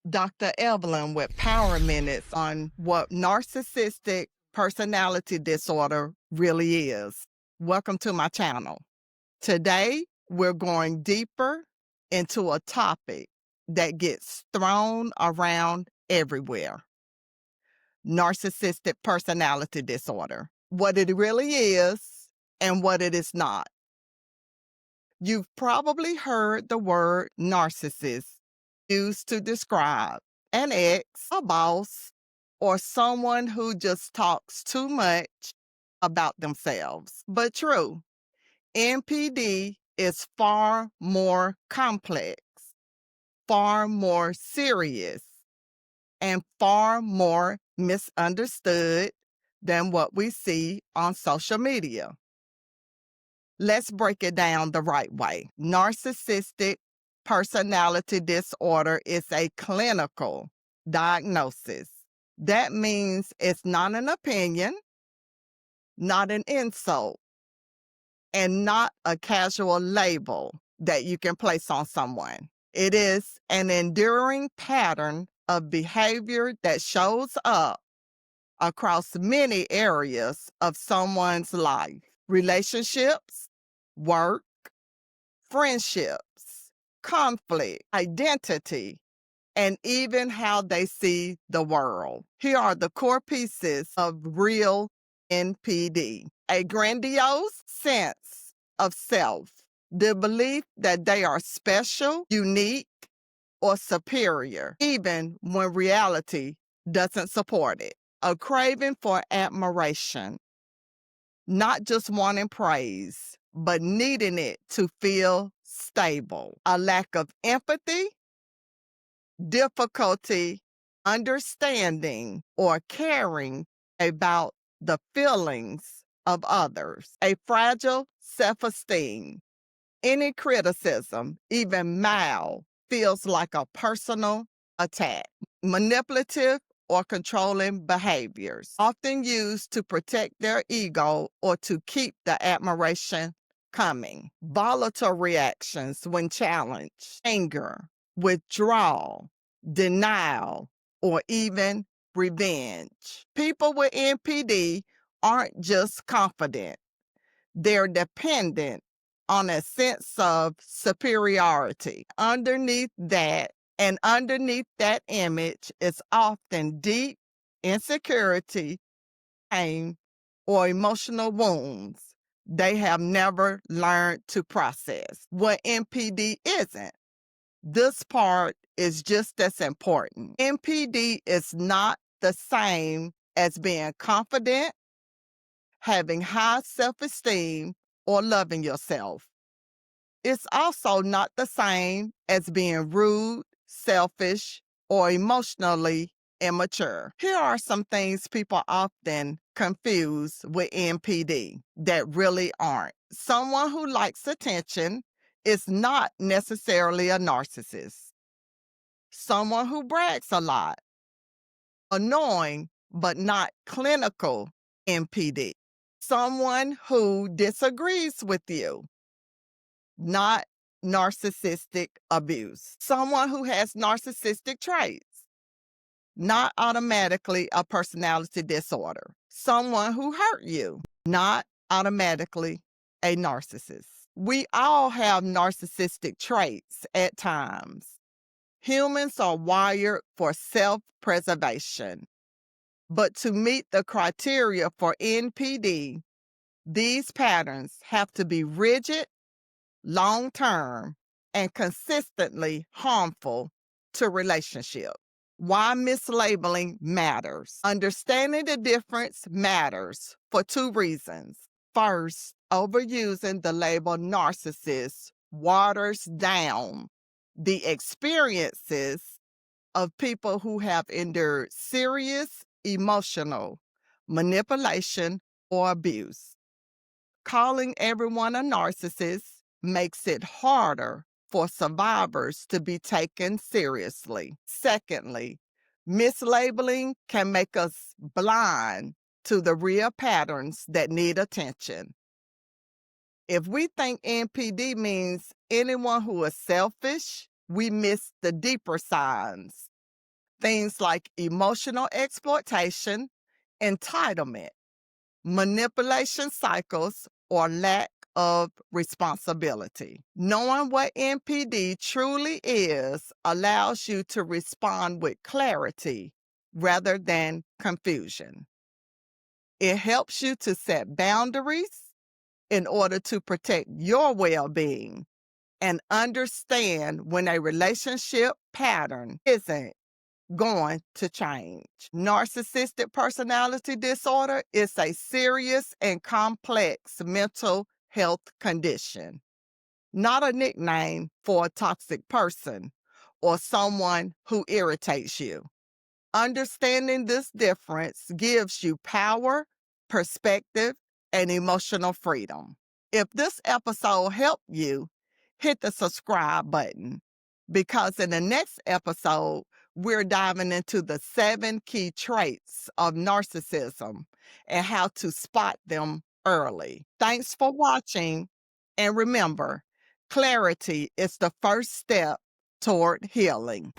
Dr. Evelyn with Power Minutes on what narcissistic personality disorder really is. Welcome to my channel. Today, we're going deeper into a topic that gets thrown around everywhere. Narcissistic personality disorder. What it really is and what it is not. You've probably heard the word narcissist used to describe an ex, a boss, or someone who just talks too much about themselves. But true, NPD is far more complex, far more serious, and far more misunderstood than what we see on social media. Let's break it down the right way. Narcissistic personality disorder is a clinical diagnosis. That means it's not an opinion, not an insult, and not a casual label that you can place on someone. It is an enduring pattern of behavior that shows up across many areas of someone's life: relationships, work, friendships, conflict, identity, and even how they see the world. Here are the core pieces of real NPD: a grandiose sense of self, the belief that they are special, unique, or superior, even when reality doesn't support it. A craving for admiration, not just wanting praise, but needing it to feel stable. A lack of empathy, difficulty understanding or caring about the feelings of others. A fragile self-esteem. Any criticism, even mild, feels like a personal attack. Manipulative or controlling behaviors, often used to protect their ego or to keep the admiration coming. Volatile reactions when challenged: anger, withdrawal, denial, or even revenge. People with NPD aren't just confident, they're dependent on a sense of superiority. Underneath that image is often deep insecurity, pain, or emotional wounds they have never learned to process. What NPD isn't, this part is just as important. NPD is not the same as being confident, having high self-esteem, or loving yourself. It's also not the same as being rude, selfish, or emotionally immature. Here are some things people often confuse with NPD that really aren't. Someone who likes attention is not necessarily a narcissist. Someone who brags a lot, annoying but not clinical NPD. Someone who disagrees with you, not narcissistic abuse. Someone who has narcissistic traits, not automatically a personality disorder. Someone who hurt you, not automatically a narcissist. We all have narcissistic traits at times. Humans are wired for self-preservation. But to meet the criteria for NPD, these patterns have to be rigid, long-term, and consistently harmful to relationships. Why mislabeling matters. Understanding the difference matters for two reasons. First, overusing the label narcissist waters down the experiences of people who have endured serious emotional manipulation or abuse. Calling everyone a narcissist makes it harder for survivors to be taken seriously. Secondly, mislabeling can make us blind to the real patterns that need attention. If we think NPD means anyone who is selfish, we miss the deeper signs. Things like emotional exploitation, entitlement, manipulation cycles, or lack of responsibility. Knowing what NPD truly is allows you to respond with clarity rather than confusion. It helps you to set boundaries in order to protect your well being and understand when a relationship pattern isn't going to change. Narcissistic personality disorder is a serious and complex mental health condition, not a nickname for a toxic person or someone who irritates you. Understanding this difference gives you power, perspective, and emotional freedom. If this episode helped you, hit the subscribe button because in the next episode, we're diving into the 7 key traits of narcissism and how to spot them early. Thanks for watching. And remember, clarity is the first step toward healing.